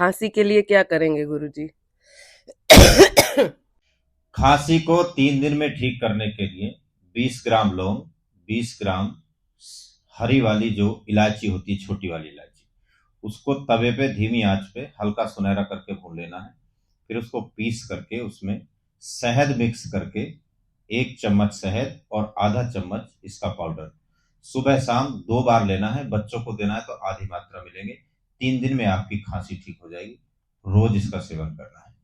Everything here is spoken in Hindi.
खांसी के लिए क्या करेंगे गुरुजी? खांसी को 3 दिन में ठीक करने के लिए 20 ग्राम लौंग, 20 ग्राम हरी वाली जो इलायची होती है, छोटी वाली इलायची, उसको तवे पे धीमी आंच पे हल्का सुनहरा करके भून लेना है। फिर उसको पीस करके उसमें शहद मिक्स करके 1 चम्मच शहद और आधा चम्मच इसका पाउडर सुबह शाम 2 बार लेना है। बच्चों को देना है तो आधी मात्रा मिलेंगे। 3 दिन में आपकी खांसी ठीक हो जाएगी। रोज इसका सेवन करना है।